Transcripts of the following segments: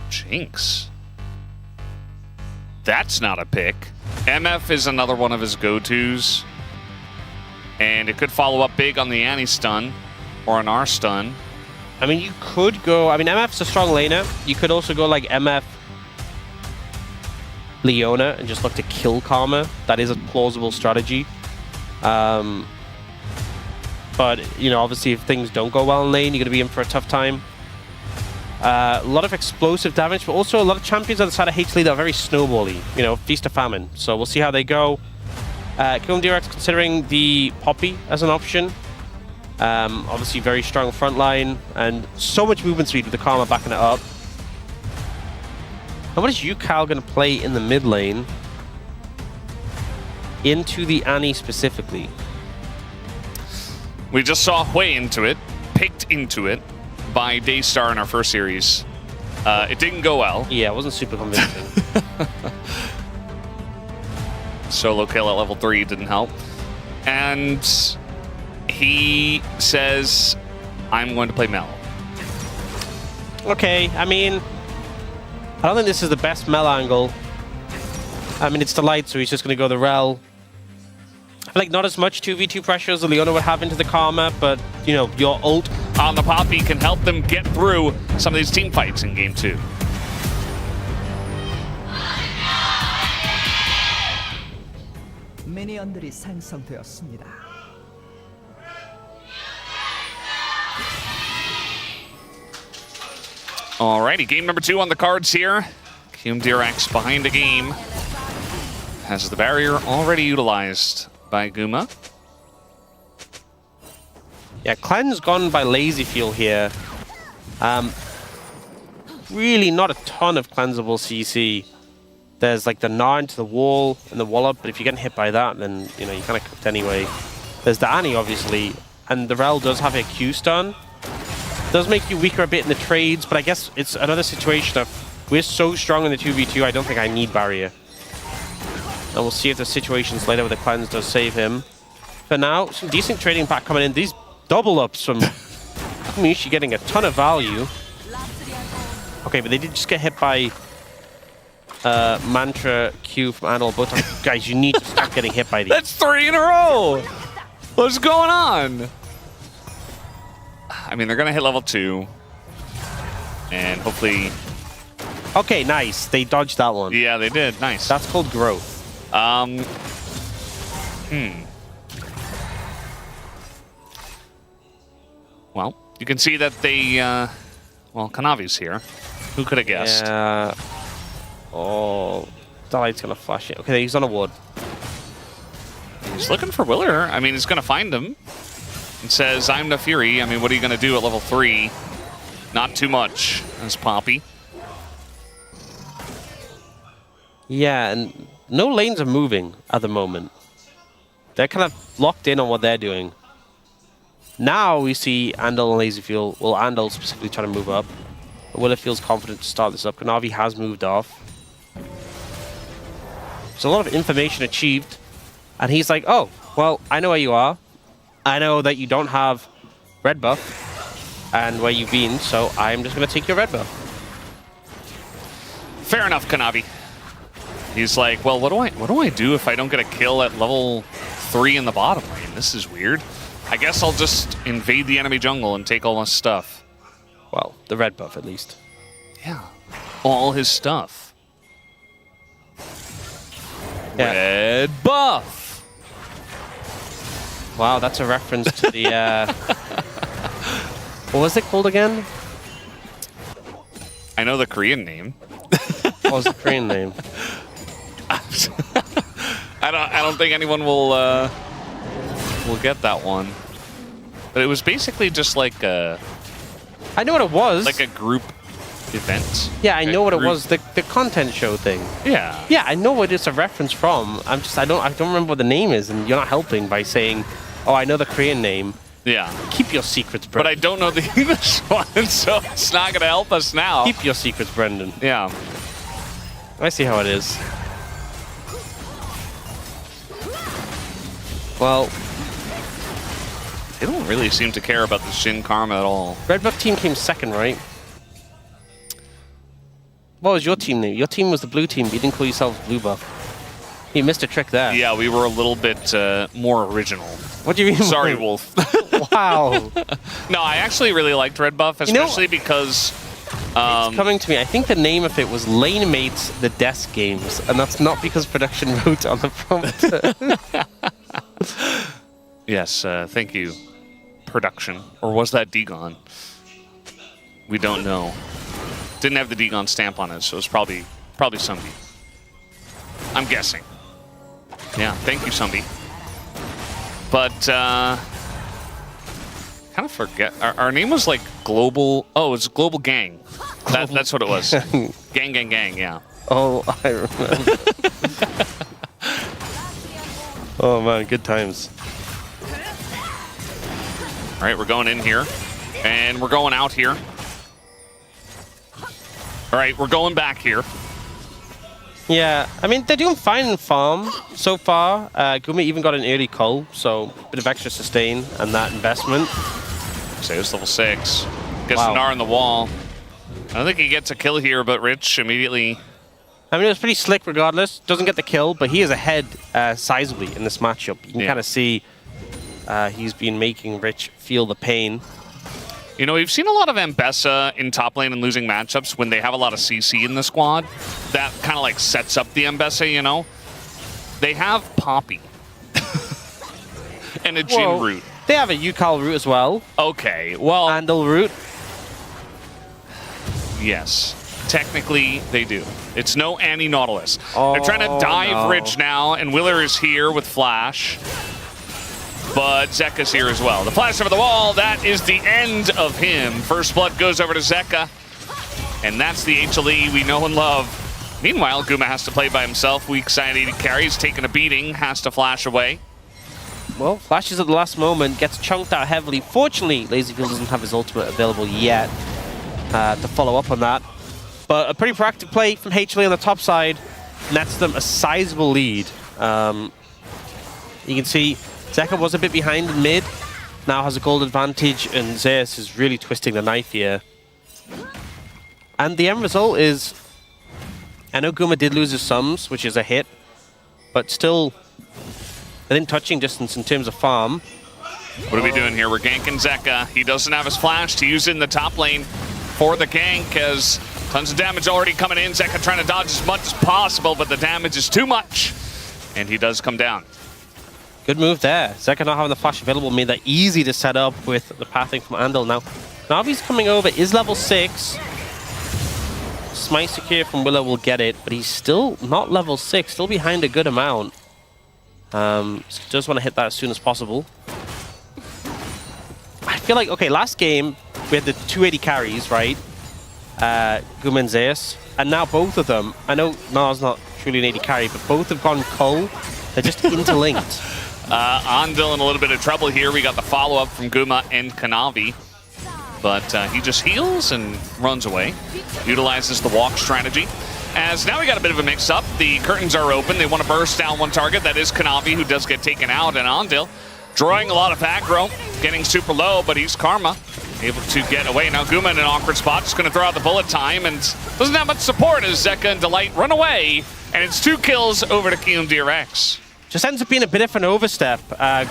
Jinx. That's not a pick. MF is another one of his go-tos. And it could follow up big on the Annie stun or an R stun. I mean, you could go... I mean, MF's a strong laner. You could also go like MF Leona and just look to kill Karma. That is a plausible strategy. But, you know, obviously if things don't go well in lane, you're going to be in for a tough time. A lot of explosive damage, but also a lot of champions on the side of HLE that are very snowbally. You know, feast or famine. So we'll see how they go. KIWOOM DRX considering the Poppy as an option. Obviously very strong front line and so much movement speed with the Karma backing it up. And what is Yukal going to play in the mid lane? Into the Annie specifically. We just saw Hui into it, picked into it by Daystar in our first series. It didn't go well. Yeah, it wasn't super convincing. Solo kill at level 3 didn't help. And he says, I'm going to play Mel. Okay, I mean, I don't think this is the best Mel angle. I mean, it's the light, so he's just going to go the Rel. I feel like not as much 2v2 pressure as the Leona would have into the Karma, but, you know, your ult on the Poppy can help them get through some of these team fights in game 2. 미니언들이 생성되었습니다. Alrighty, game number 2 on the cards here. KIWOOM DRX behind the game. Has the barrier already utilized by Guma. Yeah, Cleanse gone by Lazy Fuel here. Really not a ton of cleansable CC. There's like the gnaw into the wall and the wallop, but if you're getting hit by that, then, you know, you're kind of cooked anyway. There's the Annie, obviously, and the Rel does have a Q stun. Does make you weaker a bit in the trades, but I guess it's another situation of we're so strong in the 2v2, I don't think I need barrier. And we'll see if the situations later where the cleanse does save him. For now, some decent trading back coming in. These double ups from Gumayusi getting a ton of value. Okay, but they did just get hit by Mantra Q from Anil. Both guys, you need to start getting hit by these. That's 3 in a row! What's going on? I mean, they're going to hit level 2. And hopefully... Okay, nice. They dodged that one. Yeah, they did. Nice. That's called growth. Well, you can see that they... well, Kanavi's here. Who could have guessed? Yeah. Oh, the light's going to flash it. Okay, he's on a ward. He's looking for Willer. I mean, he's going to find him. And says, I'm the Fury. I mean, what are you going to do at level 3? Not too much, as Poppy. Yeah, and no lanes are moving at the moment. They're kind of locked in on what they're doing. Now we see Andal and Lazy Fuel. Well, Andal specifically trying to move up. Willer feels confident to start this up. Kanavi has moved off. There's a lot of information achieved. And he's like, oh, well, I know where you are. I know that you don't have red buff and where you've been, so I'm just going to take your red buff. Fair enough, Kanavi. He's like, well, what do I do if I don't get a kill at level 3 in the bottom lane? This is weird. I guess I'll just invade the enemy jungle and take all his stuff. Well, the red buff at least. Yeah, all his stuff. Yeah. Red buff. Wow, that's a reference to the... what was it called again? I know the Korean name. What was the Korean name? I don't think anyone will get that one. But it was basically just like a... I know what it was. Like a group event. Yeah, I know what it was. The content show thing. Yeah. Yeah, I know what it's a reference from. I don't remember what the name is, and you're not helping by saying, oh, I know the Korean name. Yeah. Keep your secrets, Brendan. But I don't know the English one, so it's not going to help us now. Keep your secrets, Brendan. Yeah. I see how it is. Well, They don't really seem to care about the Shin Karma at all. Red buff team came second, right? What was your team name? Your team was the blue team, but you didn't call yourself blue buff. You missed a trick there. Yeah, we were a little bit more original. What do you mean? Sorry, Wolf. Wow. No, I actually really liked Red Buff, especially because... it's coming to me. I think the name of it was Lane Mates the Desk Games, and that's not because production wrote on the prompt. Yes, thank you, production. Or was that Degon? We don't know. Didn't have the Degon stamp on it, so it's probably Sumbi. I'm guessing. Yeah, thank you, Sumbi. But, kind of forget. Our name was like Global... Oh, it's Global Gang. That's what it was. Gang, gang, gang, yeah. Oh, I remember. Oh, man, good times. All right, we're going in here. And we're going out here. All right, we're going back here. Yeah, I mean, they're doing fine in farm so far. Gumi even got an early cull, so a bit of extra sustain and that investment. Zeus level 6. Gets Wow. Oner on the wall. I don't think he gets a kill here, but Rich immediately... I mean, it was pretty slick regardless. Doesn't get the kill, but he is ahead sizably in this matchup. You can kind of see he's been making Rich feel the pain. You know, we've seen a lot of Ambessa in top lane and losing matchups when they have a lot of CC in the squad. That kind of like sets up the Ambessa, you know? They have Poppy. And a Jhin root. They have a Yukal root as well. Okay, well... Andal root. Yes. Technically, they do. It's no Annie Nautilus. Oh, they're trying to dive no. Rich now, and Willer is here with Flash. But Zeka's here as well. The flash over the wall, that is the end of him. First blood goes over to Zeka. And that's the HLE we know and love. Meanwhile, Guma has to play by himself. Weak side AD carries, taking a beating, has to flash away. Well, flashes at the last moment, gets chunked out heavily. Fortunately, Lazyfield doesn't have his ultimate available yet to follow up on that. But a pretty proactive play from HLE on the top side nets them a sizable lead. You can see Zeka was a bit behind in mid, now has a gold advantage, and Zeus is really twisting the knife here. And the end result is, I know Guma did lose his sums, which is a hit, but still within touching distance in terms of farm. What are we doing here? We're ganking Zeka. He doesn't have his flash to use in the top lane for the gank, as tons of damage already coming in. Zeka trying to dodge as much as possible, but the damage is too much, and he does come down. Good move there. Zeka not having the flash available made that easy to set up with the pathing from Andal. Now, Navi's coming over, is level 6. Smite secure from Willow will get it, but he's still not level 6, still behind a good amount. So just want to hit that as soon as possible. I feel like, okay, last game we had the 280 carries, right? Guma and Zeus, and now both of them, I know Nars not truly an 80 carry, but both have gone cull. They're just interlinked. Andal in a little bit of trouble here. We got the follow-up from Guma and Kanavi. But he just heals and runs away. Utilizes the walk strategy. As now we got a bit of a mix-up. The curtains are open. They want to burst down one target. That is Kanavi, who does get taken out. And Andal drawing a lot of aggro. Getting super low, but he's Karma. Able to get away. Now Guma in an awkward spot. Just going to throw out the bullet time. And doesn't have much support as Zeka and Delight run away. And it's 2 kills over to KIWOOM DRX. Just ends up being a bit of an overstep.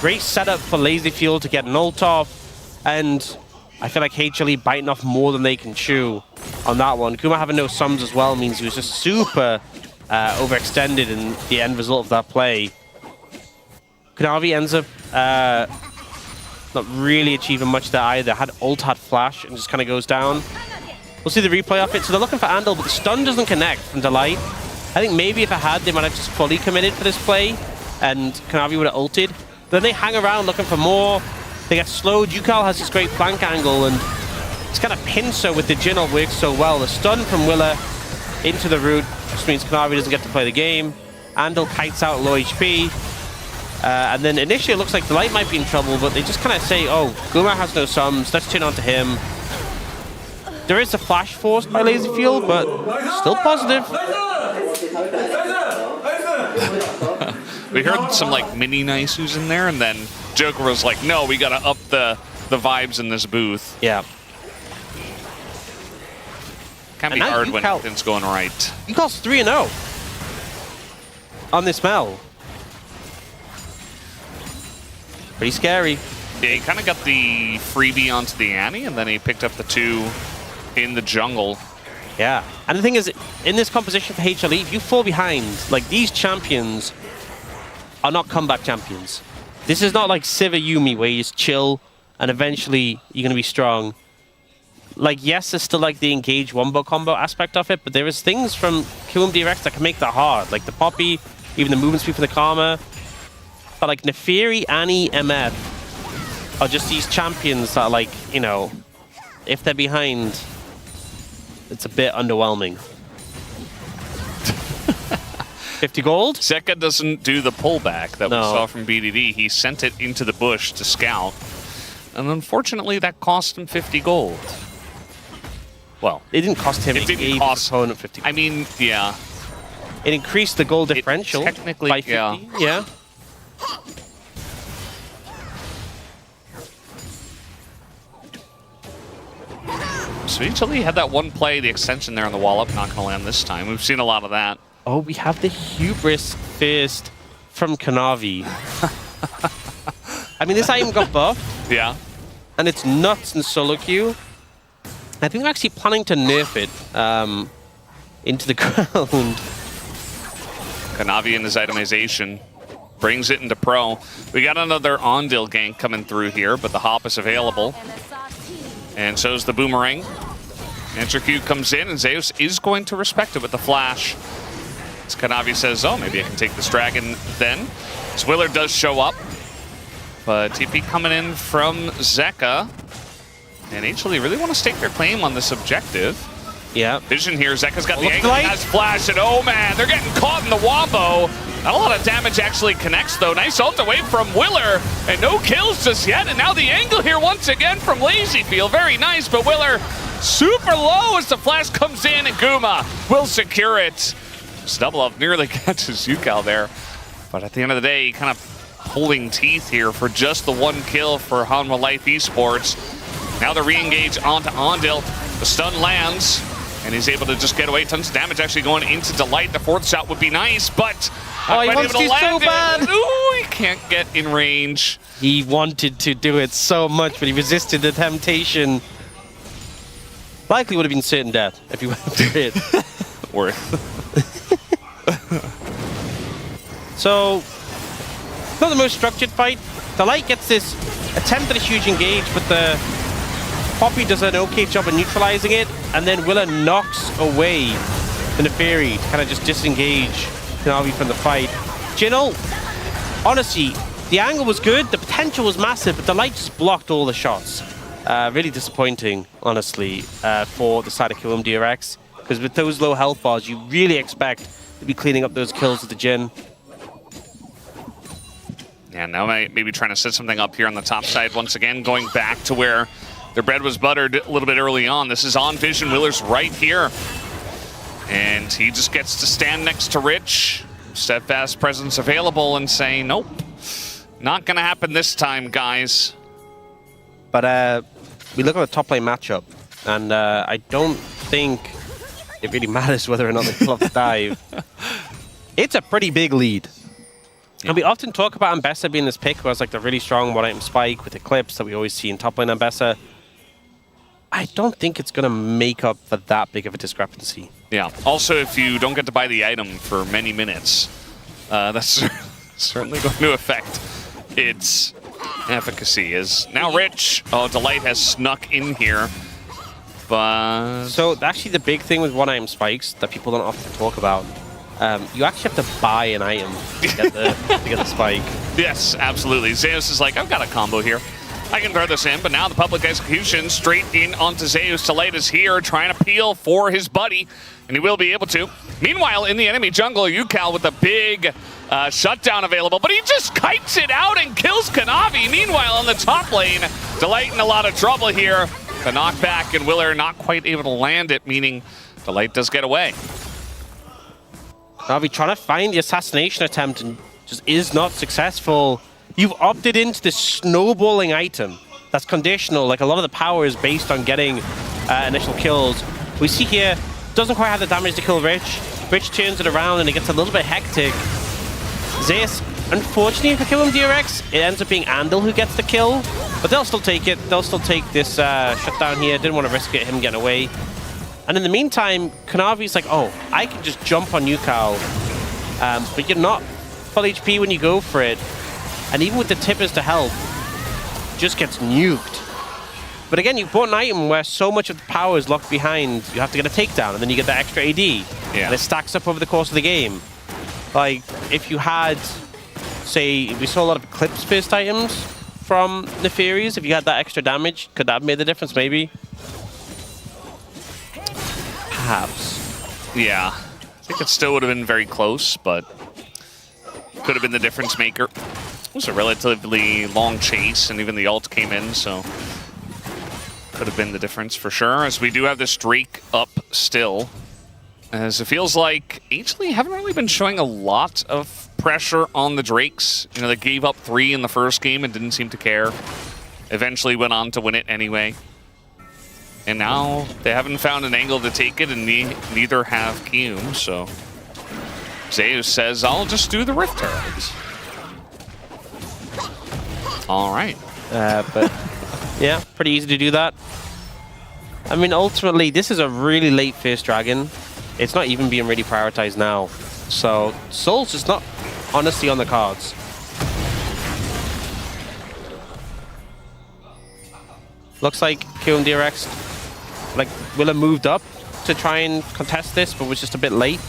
Great setup for Lazyfield to get an ult off, and I feel like HLE biting off more than they can chew on that one. Guma having no sums as well means he was just super overextended in the end result of that play. Kanavi ends up not really achieving much there either. Had ult, had flash, and just kind of goes down. We'll see the replay of it. So they're looking for Andal, but the stun doesn't connect from Delight. I think maybe if it had, they might have just fully committed for this play, and Kanavi would have ulted. Then they hang around looking for more. They get slowed. Yukal has this great flank angle, and it's kind of pincer with the Jhin works so well. The stun from Willa into the root just means Kanavi doesn't get to play the game. Andal kites out low HP. And then initially it looks like Delight might be in trouble, but they just kind of say, oh, Guma has no sums, let's turn on to him. There is a flash forced by Lazyfield, but still positive. We heard some like mini Naisus in there, and then Joker was like, no, we gotta up the vibes in this booth. Yeah. Can be And now hard when Yukal- everything's going right. Yukal's 3-0 on this Mel. Pretty scary. Yeah, he kind of got the freebie onto the Annie, and then he picked up the 2 in the jungle. Yeah. And the thing is, in this composition for HLE, if you fall behind, like these champions are not comeback champions. This is not like Sivir Yumi where you just chill and eventually you're going to be strong. Like, yes, there's still like the engage wombo combo aspect of it, but there is things from KIWOOM DRX that can make that hard. Like the Poppy, even the movement speed for the Karma. But like Neferi, Annie, MF are just these champions that, like, you know, if they're behind, it's a bit underwhelming. 50 gold? Zeka doesn't do the pullback that No. we saw from BDD. He sent it into the bush to scout. And unfortunately, that cost him 50 gold. Well, It didn't cost him. It didn't gave cost- his opponent 50 gold. I mean, yeah. It increased the goal differential technically, by 50. Yeah. So HLE had that one play, the extension there on the wall up, not going to land this time. We've seen a lot of that. Oh, we have the hubris fist from Kanavi. I mean, this item got buffed, Yeah. and it's nuts in solo queue. I think they're actually planning to nerf it into the ground. Kanavi in his itemization brings it into pro. We got another Ondil gank coming through here, but the hop is available. And so's the boomerang. Answer Q comes in, and Zeus is going to respect it with the flash. As Kanavi says, oh, maybe I can take this dragon then. Swiller does show up, but TP coming in from Zeka. And HLE really want to stake their claim on this objective. Yeah. Vision here, Zeka's got the Look angle, light. has flash, and oh man, they're getting caught in the wombo. Not a lot of damage actually connects though. Nice ult away from Willer, and no kills just yet. And now the angle here once again from Lazyfield. Very nice, but Willer super low as the flash comes in, and Guma will secure it. Double up nearly catches Yukal there. But at the end of the day, kind of pulling teeth here for just the 1 kill for HANWHA Life Esports. Now the re-engage onto Ondil. The stun lands, and he's able to just get away. Tons of damage actually going into Delight. The 4th shot would be nice, but Oh, he not quite wants able to land so it. bad. Ooh, he can't get in range. He wanted to do it so much, but he resisted the temptation. Likely would have been certain death if he went for it. So, not the most structured fight. Delight gets this attempt at a huge engage, but the Poppy does an okay job of neutralizing it, and then Willa knocks away the Neferi to kind of just disengage Kanavi from the fight. Jingle, honestly, the angle was good, the potential was massive, but Delight just blocked all the shots. Really disappointing, honestly, for the side of KIWOOM DRX, because with those low health bars, you really expect to be cleaning up those kills with the Jin. Yeah, now maybe trying to set something up here on the top side once again, going back to where their bread was buttered a little bit early on. This is on Vision. Willer's right here. And he just gets to stand next to Rich. Steadfast presence available and say, nope, not going to happen this time, guys. But we look at the top lane matchup, and I don't think it really matters whether or not they pull off the dive. It's a pretty big lead. And we often talk about Ambessa being this pick who has like the really strong one-item spike with Eclipse that we always see in top lane Ambessa. I don't think it's going to make up for that big of a discrepancy. Yeah. Also, if you don't get to buy the item for many minutes, that's certainly going to affect its efficacy. Is now Rich. Oh, Delight has snuck in here. But So actually the big thing with one-item spikes that people don't often talk about, you actually have to buy an item to get the spike. yes, absolutely. Zeus is like, I've got a combo here. I can throw this in, but now the public execution straight in onto Zeus. Delight is here trying to peel for his buddy, and he will be able to. Meanwhile, in the enemy jungle, Yukal with a big shutdown available, but he just kites it out and kills Kanavi. Meanwhile, on the top lane, Delight in a lot of trouble here. The knockback, and Willer not quite able to land it, meaning Delight does get away. Navi trying to find the assassination attempt and just is not successful. You've opted into this snowballing item that's conditional. Like, a lot of the power is based on getting initial kills. We see here, doesn't quite have the damage to kill Rich. Rich turns it around and it gets a little bit hectic. Zeus, unfortunately for KIWOOM DRX, it ends up being Andal who gets the kill, but they'll still take it. They'll still take this shutdown here. Didn't want to risk it, him getting away. And in the meantime, Kanavi's like, oh, I can just jump on Yukal, but you're not full HP when you go for it. And even with the tippers to help, just gets nuked. But again, you bought an item where so much of the power is locked behind, you have to get a takedown, and then you get that extra AD. Yeah. And it stacks up over the course of the game. Like, if you had, say, we saw a lot of Eclipse-based items from Nefarious, if you had that extra damage, could that have made the difference, maybe? Perhaps. Yeah. I think it still would have been very close, but could have been the difference maker. It was a relatively long chase, and even the ult came in, so could have been the difference for sure, as we do have this Drake up still. As it feels like HLE haven't really been showing a lot of pressure on the Drakes. You know, they gave up 3 in the first game and didn't seem to care. Eventually went on to win it anyway. And now they haven't found an angle to take it, and neither have KIWOOM, so Zeus says, I'll just do the Rift Turret. All right. But yeah, pretty easy to do that. I mean, ultimately, this is a really late first dragon. It's not even being really prioritized now. So Soul's just not honestly on the cards. Looks like KIWOOM DRX, like, Willa moved up to try and contest this, but was just a bit late.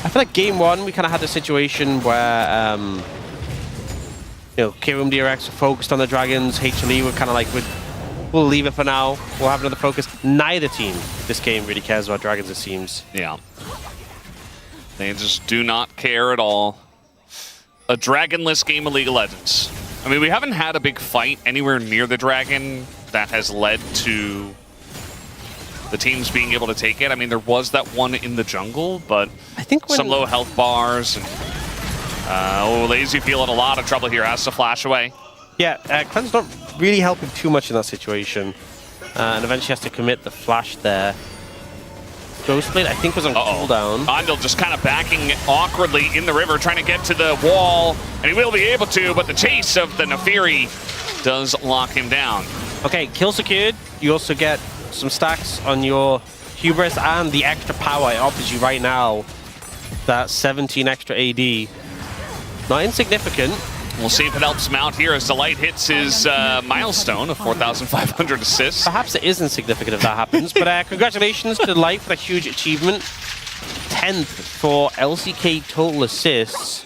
I feel like game 1, we kind of had a situation where, you know, KIWOOM DRX focused on the dragons. HLE were kind of like, we'll leave it for now. We'll have another focus. Neither team this game really cares about dragons, it seems. Yeah. They just do not care at all. A dragonless game of League of Legends. I mean, we haven't had a big fight anywhere near the dragon that has led to the teams being able to take it. I mean, there was that one in the jungle, but I think some low health bars. And, Lazy feel in a lot of trouble here. Has to flash away. Yeah, Clean's not really helping too much in that situation. And eventually has to commit the flash there. Ghostblade, I think, was on cooldown. Andal just kind of backing awkwardly in the river, trying to get to the wall. And he will be able to, but the chase of the Nefiri does lock him down. Okay, kill secured. You also get some stacks on your Hubris and the extra power it offers you right now. That 17 extra AD. Not insignificant. We'll see if it helps him out here as Delight hits his milestone of 4,500 assists. Perhaps it is insignificant if that happens, but congratulations to Delight for that huge achievement. 10th for LCK total assists.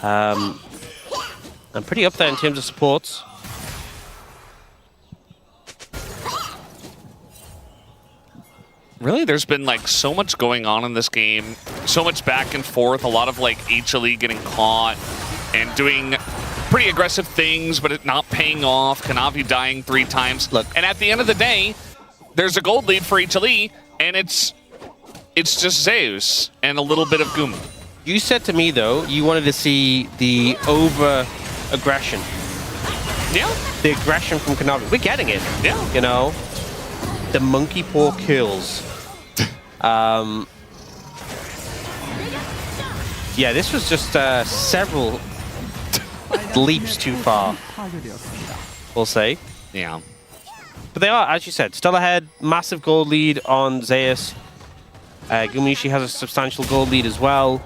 I'm pretty up there in terms of supports. Really, there's been like so much going on in this game, so much back and forth, a lot of like HLE getting caught and doing pretty aggressive things, but it not paying off. Kanavi dying 3 times. Look, and at the end of the day, there's a gold lead for HLE, and it's just Zeus and a little bit of Guma. You said to me, though, you wanted to see the over-aggression. Yeah. The aggression from Kanavi. We're getting it. Yeah. You know? The monkey paw kills. Yeah, this was just several leaps too far, we'll say. Yeah. But they are, as you said, still ahead. Massive gold lead on Zeus. Gumayusi has a substantial gold lead as well.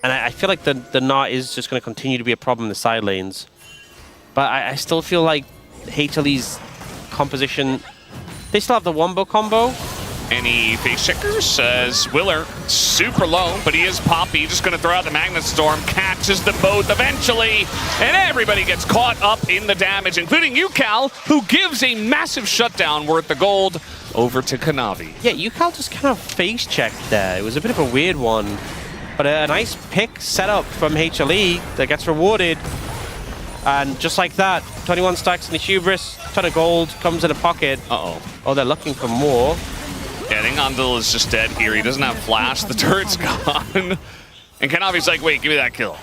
And I feel like the Knot is just going to continue to be a problem in the side lanes. But I still feel like HLE's composition, they still have the wombo combo. Any face checkers? Says Willer, super low, but he is Poppy. Just going to throw out the Magnet Storm, catches them both eventually, and everybody gets caught up in the damage, including Yukal, who gives a massive shutdown worth the gold over to Kanavi. Yeah, Yukal just kind of face checked there. It was a bit of a weird one, but a nice pick set up from HLE that gets rewarded. And just like that, 21 stacks in the Hubris, ton of gold comes in a pocket. Uh-oh. Oh, they're looking for more. Yeah, I think Andal is just dead here. He doesn't have flash. The turret's gone. And Kanavi's like, wait, give me that kill.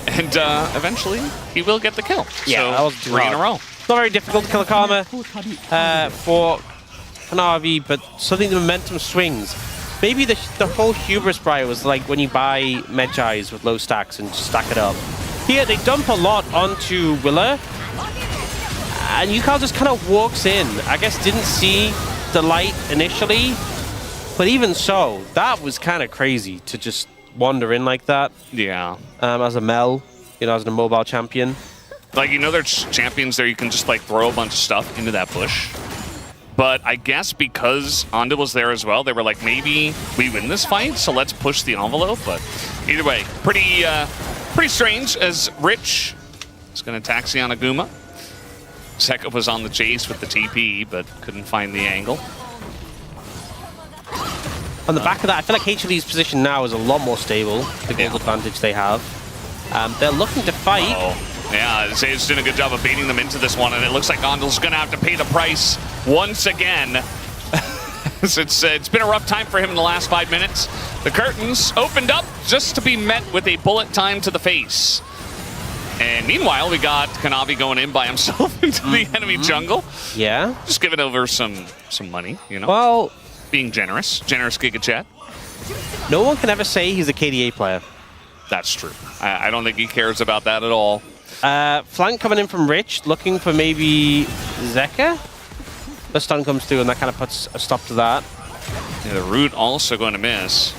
And eventually, he will get the kill. Yeah, so that was 3 in a row. It's not very difficult to kill a Karma for Kanavi, but suddenly the momentum swings. Maybe the whole hubris prior was like when you buy Medjais with low stacks and just stack it up. Here, they dump a lot onto Willa, and Yukal just kind of walks in. I guess didn't see the light initially, but even so, that was kind of crazy to just wander in like that. Yeah. As a Mel, you know, as a mobile champion. Like, you know, there's champions there you can just, like, throw a bunch of stuff into that bush. But I guess because Onda was there as well, they were like, maybe we win this fight, so let's push the envelope. But either way, pretty strange as Rich is going to taxi on Aguma. Zeka was on the chase with the TP, but couldn't find the angle. On the back of that, I feel like HLE's position now is a lot more stable, the gold advantage they have. They're looking to fight. Yeah, Zeus doing a good job of baiting them into this one, and it looks like Ondal's going to have to pay the price once again. It's been a rough time for him in the last 5 minutes. The curtains opened up just to be met with a bullet time to the face. And meanwhile, we got Kanavi going in by himself into the enemy jungle. Yeah. Just giving over some money, you know? Well, being generous. Generous Giga Chat. No one can ever say he's a KDA player. That's true. I don't think he cares about that at all. Flank coming in from Rich, looking for maybe Zeka. The stun comes through, and that kind of puts a stop to that. Yeah, the root also going to miss.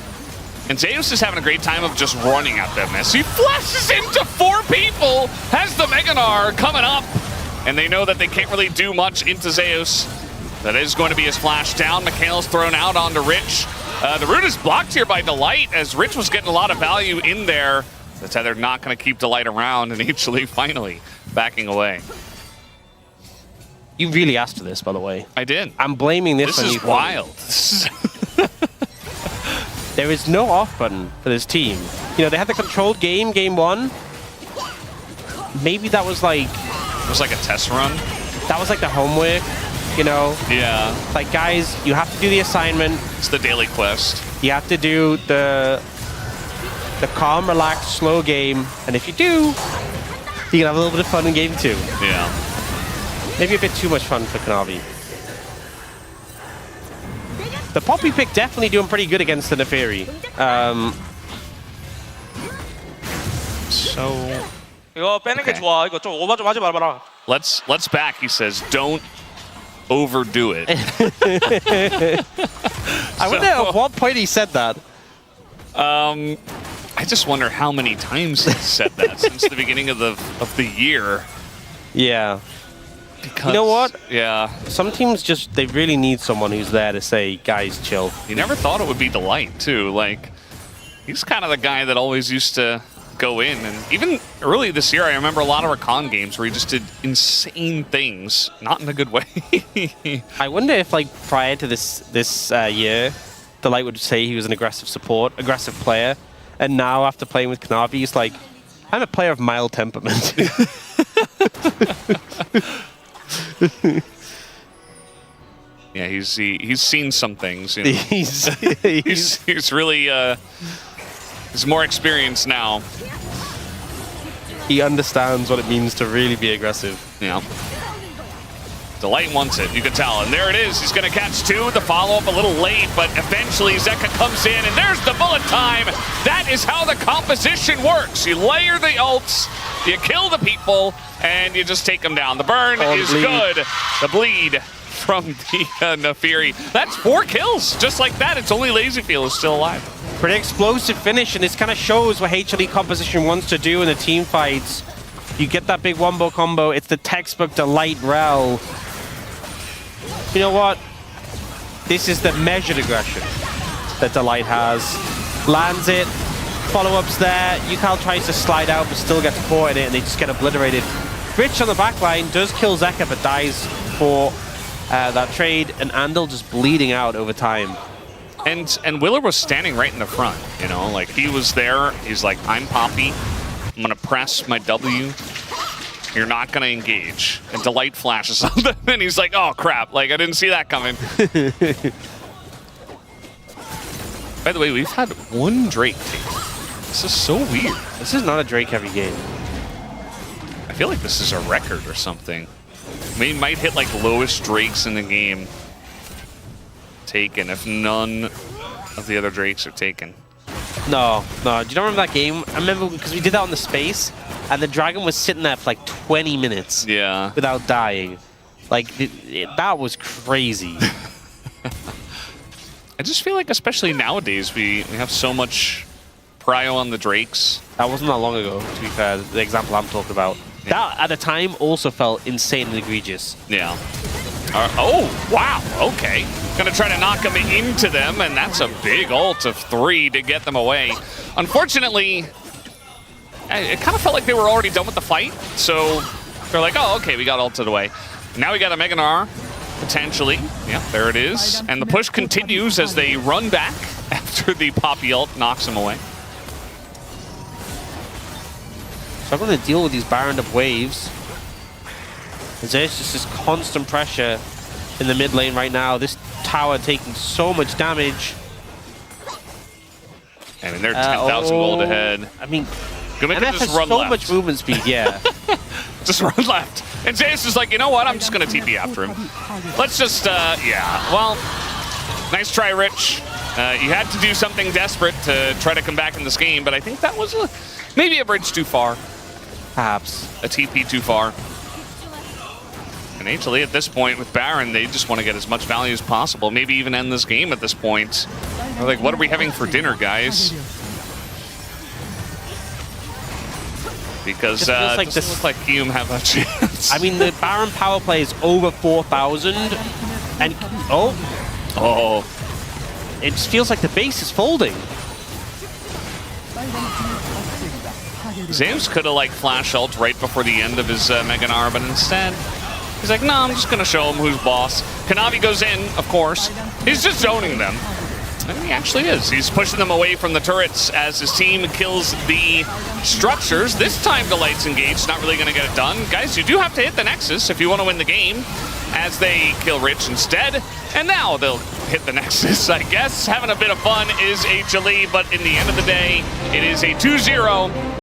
And Zeus is having a great time of just running at that miss. He flashes into 4 people, has the Meganar coming up, and they know that they can't really do much into Zeus. That is going to be his flash down. Mikhail's thrown out onto Rich. The root is blocked here by Delight, as Rich was getting a lot of value in there. The Tether not going to keep Delight around, and HLE finally backing away. You really asked for this, by the way. I did. I'm blaming this on you. This is wild. There is no off button for this team. You know, they had the controlled game, game 1. Maybe that was like... It was like a test run. That was like the homework, you know? Yeah. Like, guys, you have to do the assignment. It's the daily quest. You have to do the calm, relaxed, slow game. And if you do, you can have a little bit of fun in game 2. Yeah. Maybe a bit too much fun for Kanavi. The Poppy pick definitely doing pretty good against the Neferi. So... 이거 빼는 게 좋아. 이거 좀 오버 좀 하지 말아라. Let's back, he says. Don't overdo it. I wonder at what point he said that. I just wonder how many times he's said that since the beginning of the year. Yeah. Because, you know what? Yeah. Some teams just, they really need someone who's there to say, guys, chill. You never thought it would be Delight, too. Like, he's kind of the guy that always used to go in. And even early this year, I remember a lot of Rakan games where he just did insane things, not in a good way. I wonder if, like, prior to this year, Delight would say he was an aggressive player. And now, after playing with Kanavi, he's like, I'm a player of mild temperament. Yeah, he's seen some things. You know? he's really he's more experienced now. He understands what it means to really be aggressive. Yeah. Delight wants it, you can tell. And there it is. He's going to catch 2. The follow-up a little late, but eventually Zeka comes in, and there's the bullet time. That is how the composition works. You layer the ults, you kill the people, and you just take them down. The burn is good. The bleed from the Neferi. That's 4 kills. Just like that, it's only LazyFeel who's still alive. Pretty explosive finish, and this kind of shows what HLE composition wants to do in the team fights. You get that big wombo combo. It's the textbook Delight Rel. You know what? This is the measured aggression that Delight has. Lands it. Follow-ups there. Yukal tries to slide out, but still gets caught in it, and they just get obliterated. Rich on the back line does kill Zeka, but dies for that trade, and Andal just bleeding out over time. And Willer was standing right in the front, you know? Like, he was there. He's like, I'm Poppy. I'm going to press my W. you're not going to engage. And Delight flashes on them, and he's like, oh, crap. Like, I didn't see that coming. By the way, we've had one Drake take. This is so weird. This is not a Drake-heavy game. I feel like this is a record or something. We might hit, like, lowest Drakes in the game taken if none of the other Drakes are taken. No. Do you not remember that game? I remember because we did that on the space, and the dragon was sitting there for like 20 minutes without dying. Like, that was crazy. I just feel like, especially nowadays, we have so much prio on the Drakes. That wasn't that long ago, to be fair, the example I'm talking about. Yeah. That, at the time, also felt insane and egregious. Yeah. Oh, wow. Okay. Gonna try to knock him into them, and that's a big ult of 3 to get them away. Unfortunately, it kind of felt like they were already done with the fight, so they're like, oh, okay, we got ulted away. Now we got a Mega Gnar, potentially. Yeah, there it is. And the push continues as they run back after the Poppy ult knocks him away. So I'm going to deal with these Baron up waves. There's just this constant pressure in the mid lane right now. This tower taking so much damage. I mean, they're 10,000 gold ahead. I mean, MF MF has run so left. much movement speed, yeah. Just run left. And Zeus is like, you know what? I'm just going to TP after him. Let's just, yeah. Well, nice try, Rich. You had to do something desperate to try to come back in this game, but I think that was maybe a bridge too far. Perhaps. A TP too far. And HLE at this point with Baron, they just want to get as much value as possible. Maybe even end this game at this point. They're like, what are we having for dinner, guys? Because like doesn't look like KIWOOM have a chance. I mean, the Baron power play is over 4,000. And, oh. It just feels like the base is folding. Zeus could have like flash ult right before the end of his Mega Gnar, but instead he's like, no, I'm just gonna show him who's boss. Kanavi goes in, of course. He's just zoning them. And he actually is. He's pushing them away from the turrets as his team kills the structures. This time Delight's engaged, not really gonna get it done. Guys, you do have to hit the Nexus if you want to win the game, as they kill Rich instead. And now they'll hit the Nexus, I guess. Having a bit of fun is HLE, but in the end of the day, it is a 2-0